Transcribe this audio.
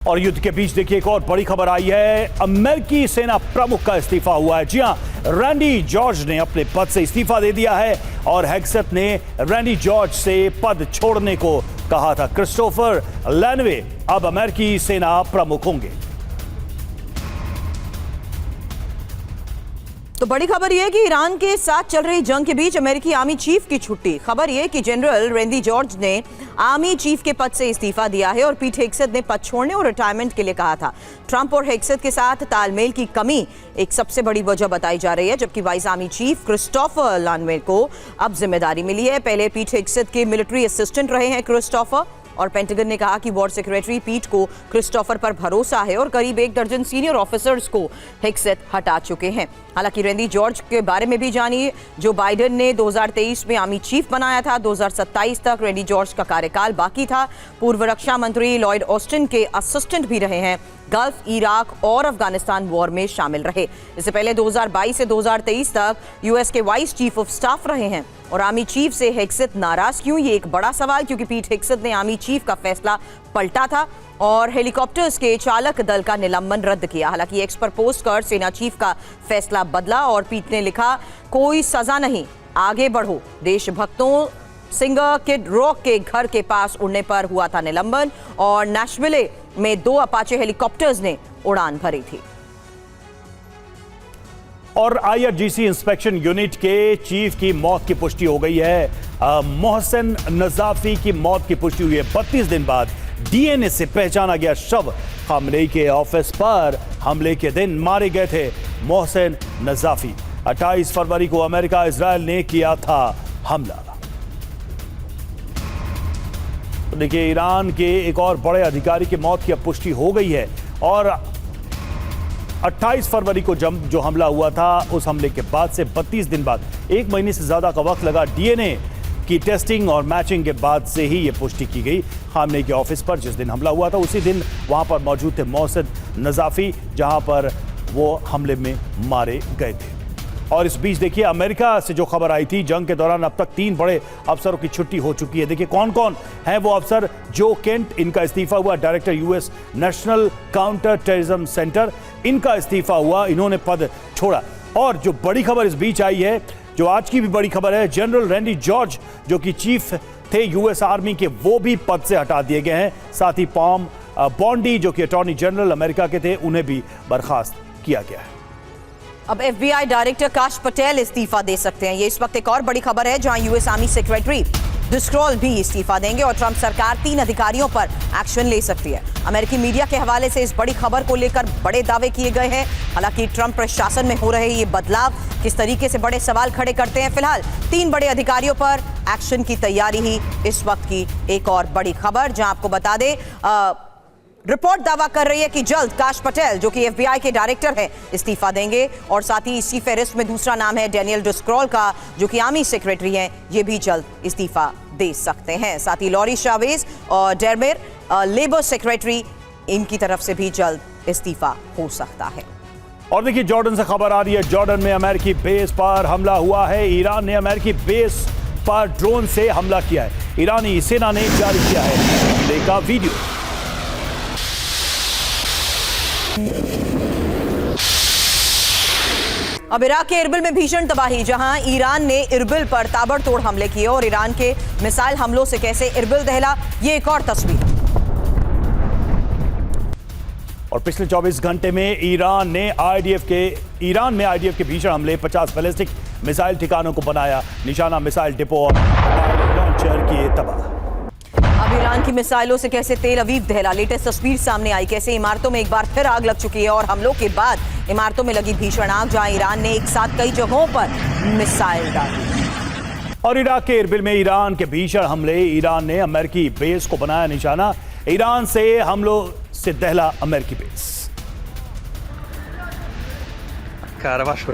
और युद्ध के बीच देखिए एक और बड़ी खबर आई है। अमेरिकी सेना प्रमुख का इस्तीफा हुआ है। जी हां, रैंडी जॉर्ज ने अपने पद से इस्तीफा दे दिया है और हेग्सेथ ने रैंडी जॉर्ज से पद छोड़ने को कहा था। क्रिस्टोफर लैनवे अब अमेरिकी सेना प्रमुख होंगे। तो बड़ी खबर यह है कि ईरान के साथ चल रही जंग के बीच अमेरिकी आर्मी चीफ की छुट्टी। खबर यह कि जनरल रैंडी जॉर्ज ने आर्मी चीफ के पद से इस्तीफा दिया है और पीट हेग्सेथ ने पद छोड़ने और रिटायरमेंट के लिए कहा था। ट्रंप और हेग्सेथ के साथ तालमेल की कमी एक सबसे बड़ी वजह बताई जा रही है, जबकि वाइस आर्मी चीफ क्रिस्टोफर लैनवे को अब जिम्मेदारी मिली है। पहले पीट हेग्सेथ के मिलिट्री असिस्टेंट रहे हैं क्रिस्टोफर, और पेंटागन ने कहा कि वॉर सेक्रेटरी पीट को क्रिस्टोफर पर भरोसा है और करीब 1 दर्जन सीनियर ऑफिसर्स को हेग्सेथ हटा चुके हैं। हालांकि रैंडी जॉर्ज के बारे में भी जानिए। जो बाइडेन ने 2023 में आर्मी चीफ बनाया था, 2027 तक रैंडी जॉर्ज का कार्यकाल बाकी था। पूर्व रक्षा मंत्री लॉयड ऑस्टिन के असिस्टेंट भी रहे हैं। गल्फ, इराक और अफगानिस्तान वॉर में शामिल रहे। इससे पहले 2022 से 2023 तक यूएस के वाइस चीफ ऑफ स्टाफ रहे हैं। और आर्मी चीफ से हेग्सेथ नाराज क्यों, ये एक बड़ा सवाल, क्योंकि पीट हेग्सेथ ने आर्मी चीफ का फैसला पलटा था और हेलीकॉप्टर्स के चालक दल का निलंबन रद्द किया। हालांकि एक्स पर पोस्ट कर सेना चीफ का फैसला बदला और पीट ने लिखा, कोई सजा नहीं, आगे बढ़ो। देशभक्तों सिंगर किड रॉक के घर के पास उड़ने पर हुआ था निलंबन और नेशविले में 2 अपाचे हेलीकॉप्टर्स ने उड़ान भरी थी। और आईआरजीसी इंस्पेक्शन यूनिट के चीफ की मौत की पुष्टि हो गई है। मोहसिन नजाफी की मौत की पुष्टि हुई है। 32 दिन बाद डीएनए से पहचाना गया शव। खamenei के ऑफिस पर हमले के दिन मारे गए थे मोहसिन नजाफी। 28 फरवरी को अमेरिका इजरायल ने किया था हमला। तो देखिए, ईरान के एक और बड़े अधिकारी की मौत की पुष्टि हो गई है और 28 फरवरी को जो हमला हुआ था, उस हमले के बाद से 32 दिन बाद, 1 महीने से ज्यादा का वक्त लगा। डीएनए की टेस्टिंग और मैचिंग के बाद से ही यह पुष्टि की गई। खamenei के ऑफिस पर जिस दिन हमला हुआ था, उसी दिन वहां पर मौजूद थे मोहसिन नजाफी, जहां पर वो हमले में मारे गए थे। और इस बीच देखिए, अमेरिका से जो खबर आई थी, जंग के दौरान अब तक 3 बड़े अफसरों की छुट्टी हो चुकी है। देखिए कौन कौन है वो अफसर। जो केंट, इनका इस्तीफा हुआ। Director US national counter terrorism centre, इनका इस्तीफा हुआ, इन्होंने पद छोड़ा। और जो बड़ी खबर इस बीच आई है, जो आज की भी बड़ी खबर है, जनरल रैंडी जॉर्ज जो कि चीफ थे यूएस आर्मी के, वो भी पद से हटा दिए गए हैं। साथ ही पॉम बॉन्डी जो कि अटॉर्नी जनरल अमेरिका के थे, उन्हें भी बर्खास्त किया गया है। अब एफबीआई डायरेक्टर काश पटेल इस्तीफा दे सकते हैं। ये इस वक्त एक और बड़ी खबर है, जहां यूएस आर्मी सेक्रेटरी डिस्क्रॉल भी इस्तीफा देंगे और ट्रंप सरकार 3 अधिकारियों पर एक्शन ले सकती है। अमेरिकी मीडिया के हवाले से इस बड़ी खबर को लेकर बड़े दावे किए गए हैं। हालांकि ट्रंप प्रशासन में हो रहे ये बदलाव किस तरीके से बड़े सवाल खड़े करते हैं। फिलहाल 3 बड़े अधिकारियों पर एक्शन की तैयारी ही इस वक्त की एक और बड़ी खबर, जहां आपको बता दें, रिपोर्ट दावा कर रही है कि जल्द काश पटेल जो कि एफबीआई के डायरेक्टर हैं, इस्तीफा देंगे। और साथ ही इसी फेहरिस्त में दूसरा नाम है डैनियल डिस्क्रॉल का, जो कि आर्मी सेक्रेटरी हैं, ये भी जल्द इस्तीफा दे सकते हैं। साथ ही लॉरी शावेज और डेरमेर लेबर सेक्रेटरी, इनकी तरफ से भी जल्द इस्तीफा हो सकता है। और देखिए, जॉर्डन से खबर आ रही है। जॉर्डन में अमेरिकी बेस पर हमला हुआ है। ईरान ने अमेरिकी बेस पर ड्रोन से हमला किया है। ईरानी सेना ने जारी किया है हमले का वीडियो। अब इराक के इरबिल में भीषण तबाही, जहां ईरान ने इरबिल पर ताबड़तोड़ हमले किए और ईरान के मिसाइल हमलों से कैसे इरबिल दहला, ये एक और तस्वीर। और पिछले 24 घंटे में ईरान में आईडीएफ के भीषण हमले, 50 बैलिस्टिक मिसाइल ठिकानों को बनाया निशाना। मिसाइल डिपो और लॉन्चर किए तबाह। अब ईरान की मिसाइलों से कैसे तेल अवीव दहला, लेटेस्ट तस्वीर सामने आई। कैसे इमारतों में एक बार फिर आग लग चुकी है और हमलों के बाद इमारतों में लगी भीषण आग, जहां ईरान ने एक साथ कई जगहों पर मिसाइल डाली। और इराक के इरबिल में ईरान के भीषण हमले, ईरान ने अमेरिकी बेस को बनाया निशाना। ईरान से हमलों से दहला अमेरिकी बेस। Karabach